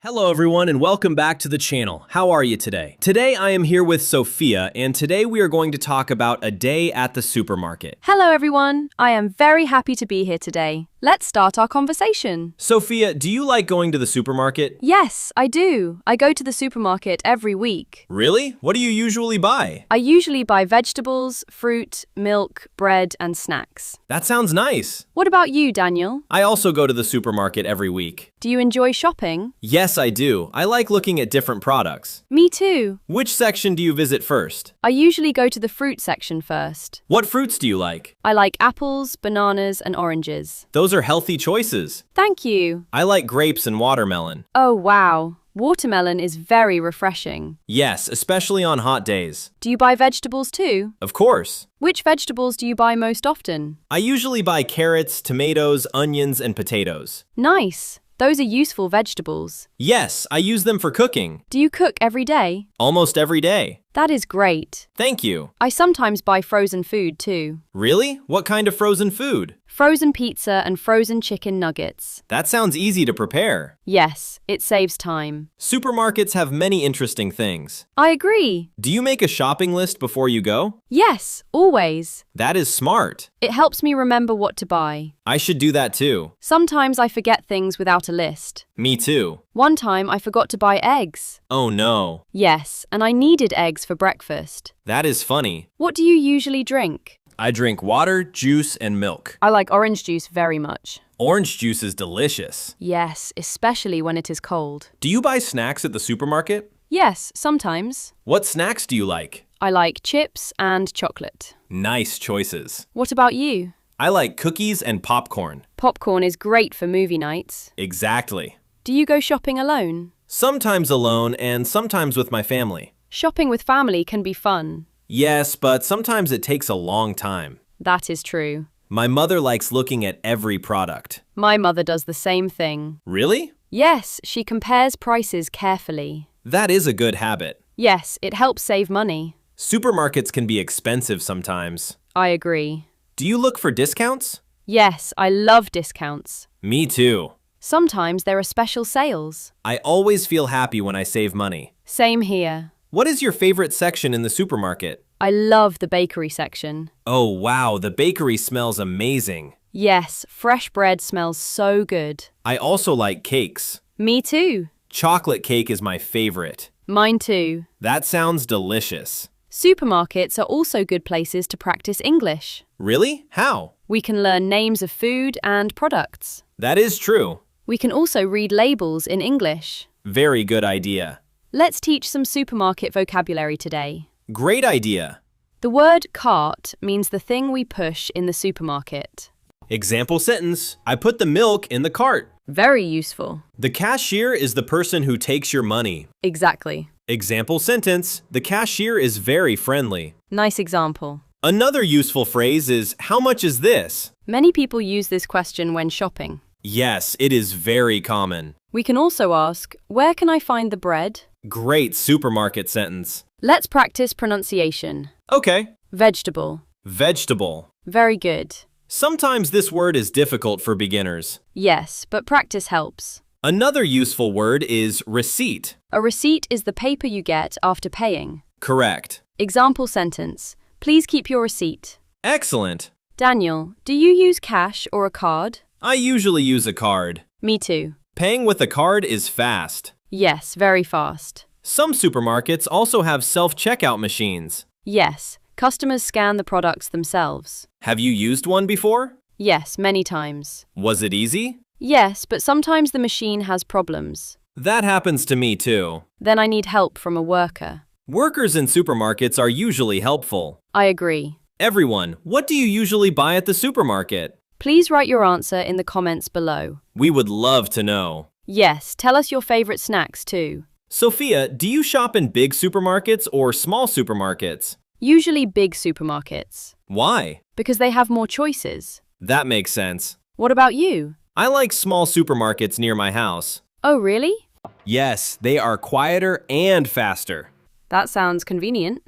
Hello everyone and welcome back to the channel. How are you today? Today I am here with Sophia and today we are going to talk about a day at the supermarket. Hello everyone, I am very happy to be here today. Let's start our conversation. Sophia, do you like going to the supermarket? Yes, I do. I go to the supermarket every week. Really? What do you usually buy? I usually buy vegetables, fruit, milk, bread, and snacks. That sounds nice. What about you, Daniel? I also go to the supermarket every week. Do you enjoy shopping? Yes, I do. I like looking at different products. Me too. Which section do you visit first? I usually go to the fruit section first. What fruits do you like? I like apples, bananas, and oranges. Those are healthy choices. Thank you. I like grapes and watermelon. Oh, wow. Watermelon is very refreshing. Yes, especially on hot days. Do you buy vegetables too? Of course. Which vegetables do you buy most often? I usually buy carrots, tomatoes, onions, and potatoes. Nice. Those are useful vegetables. Yes, I use them for cooking. Do you cook every day? Almost every day. That is great. Thank you. I sometimes buy frozen food too. Really? What kind of frozen food? Frozen pizza and frozen chicken nuggets. That sounds easy to prepare. Yes, it saves time. Supermarkets have many interesting things. I agree. Do you make a shopping list before you go? Yes, always. That is smart. It helps me remember what to buy. I should do that too. Sometimes I forget things without a list. Me too. One time I forgot to buy eggs. Oh no. Yes, and I needed eggs for breakfast. That is funny. What do you usually drink? I drink water, juice, and milk. I like orange juice very much. Orange juice is delicious. Yes, especially when it is cold. Do you buy snacks at the supermarket? Yes, sometimes. What snacks do you like? I like chips and chocolate. Nice choices. What about you? I like cookies and popcorn. Popcorn is great for movie nights. Exactly. Do you go shopping alone? Sometimes alone and sometimes with my family. Shopping with family can be fun. Yes, but sometimes it takes a long time. That is true. My mother likes looking at every product. My mother does the same thing. Really? Yes, she compares prices carefully. That is a good habit. Yes, it helps save money. Supermarkets can be expensive sometimes. I agree. Do you look for discounts? Yes, I love discounts. Me too. Sometimes there are special sales. I always feel happy when I save money. Same here. What is your favorite section in the supermarket? I love the bakery section. Oh wow, the bakery smells amazing. Yes, fresh bread smells so good. I also like cakes. Me too. Chocolate cake is my favorite. Mine too. That sounds delicious. Supermarkets are also good places to practice English. Really? How? We can learn names of food and products. That is true. We can also read labels in English. Very good idea. Let's teach some supermarket vocabulary today. Great idea. The word cart means the thing we push in the supermarket. Example sentence. I put the milk in the cart. Very useful. The cashier is the person who takes your money. Exactly. Example sentence. The cashier is very friendly. Nice example. Another useful phrase is, how much is this? Many people use this question when shopping. Yes, it is very common. We can also ask, where can I find the bread? Great supermarket sentence. Let's practice pronunciation. Okay. Vegetable. Vegetable. Very good. Sometimes this word is difficult for beginners. Yes, but practice helps. Another useful word is receipt. A receipt is the paper you get after paying. Correct. Example sentence. Please keep your receipt. Excellent. Daniel, do you use cash or a card? I usually use a card. Me too. Paying with a card is fast. Yes, very fast. Some supermarkets also have self-checkout machines. Yes, customers scan the products themselves. Have you used one before? Yes, many times. Was it easy? Yes, but sometimes the machine has problems. That happens to me too. Then I need help from a worker. Workers in supermarkets are usually helpful. I agree. Everyone, what do you usually buy at the supermarket? Please write your answer in the comments below. We would love to know. Yes, tell us your favorite snacks too. Sophia, do you shop in big supermarkets or small supermarkets? Usually big supermarkets. Why? Because they have more choices. That makes sense. What about you? I like small supermarkets near my house. Oh, really? Yes, they are quieter and faster. That sounds convenient.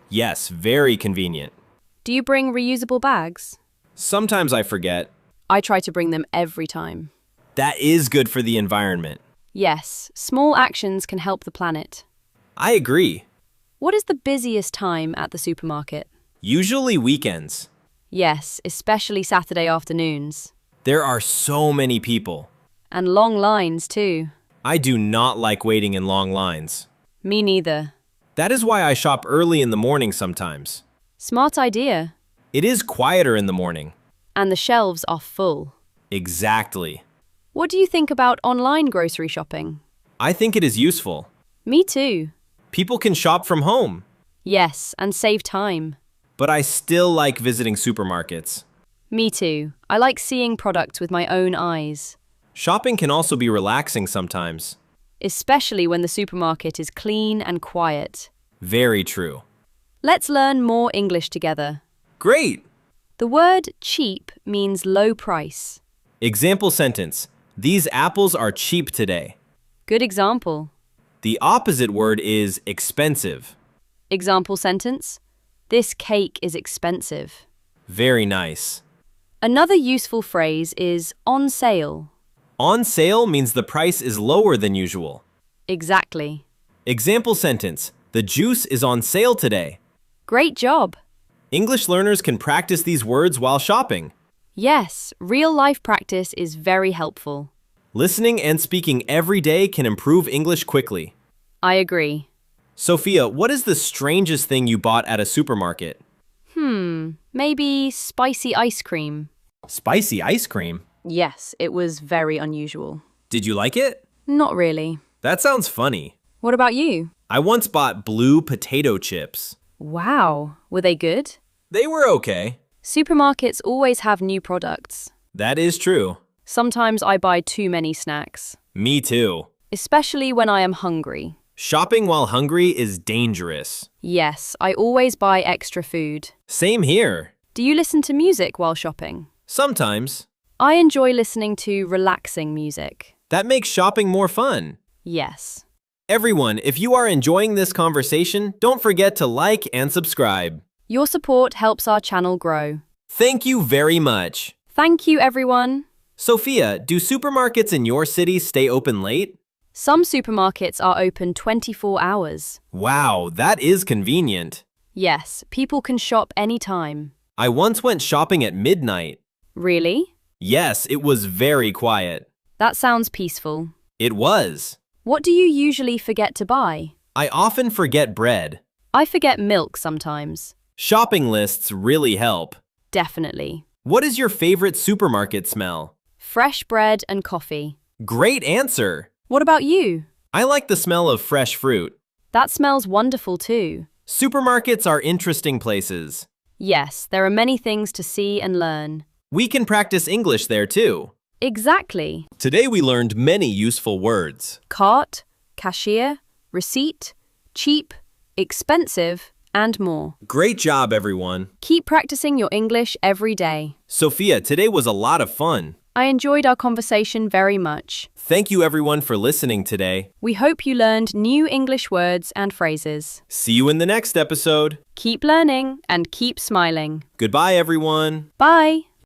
Yes, very convenient. Do you bring reusable bags? Sometimes I forget. I try to bring them every time. That is good for the environment. Yes, small actions can help the planet. I agree. What is the busiest time at the supermarket? Usually weekends. Yes, especially Saturday afternoons. There are so many people. And long lines, too. I do not like waiting in long lines. Me neither. That is why I shop early in the morning sometimes. Smart idea. It is quieter in the morning. And the shelves are full. Exactly. What do you think about online grocery shopping? I think it is useful. Me too. People can shop from home. Yes, and save time. But I still like visiting supermarkets. Me too. I like seeing products with my own eyes. Shopping can also be relaxing sometimes. Especially when the supermarket is clean and quiet. Very true. Let's learn more English together. Great! The word cheap means low price. Example sentence. These apples are cheap today. Good example. The opposite word is expensive. Example sentence. This cake is expensive. Very nice. Another useful phrase is on sale. On sale means the price is lower than usual. Exactly. Example sentence. The juice is on sale today. Great job. English learners can practice these words while shopping. Yes, real-life practice is very helpful. Listening and speaking every day can improve English quickly. I agree. Sophia, what is the strangest thing you bought at a supermarket? Maybe spicy ice cream. Spicy ice cream? Yes, it was very unusual. Did you like it? Not really. That sounds funny. What about you? I once bought blue potato chips. Wow, were they good? They were okay. Supermarkets always have new products. That is true. Sometimes I buy too many snacks, Me too. especially when I am hungry. Shopping while hungry is dangerous. Yes, I always buy extra food. Same here. Do you listen to music while shopping? Sometimes. I enjoy listening to relaxing music. That makes shopping more fun. Yes. Everyone, if you are enjoying this conversation, don't forget to like and subscribe. Your support helps our channel grow. Thank you very much. Thank you, everyone. Sophia, do supermarkets in your city stay open late? Some supermarkets are open 24 hours. Wow, that is convenient. Yes, people can shop anytime. I once went shopping at midnight. Really? Yes, it was very quiet. That sounds peaceful. It was. What do you usually forget to buy? I often forget bread. I forget milk sometimes. Shopping lists really help. Definitely. What is your favorite supermarket smell? Fresh bread and coffee. Great answer. What about you? I like the smell of fresh fruit. That smells wonderful too. Supermarkets are interesting places. Yes, there are many things to see and learn. We can practice English there too. Exactly. Today we learned many useful words. Cart, cashier, receipt, cheap, expensive, and more. Great job, everyone. Keep practicing your English every day. Sophia, today was a lot of fun. I enjoyed our conversation very much. Thank you everyone for listening today. We hope you learned new English words and phrases. See you in the next episode. Keep learning and keep smiling. Goodbye, everyone. Bye.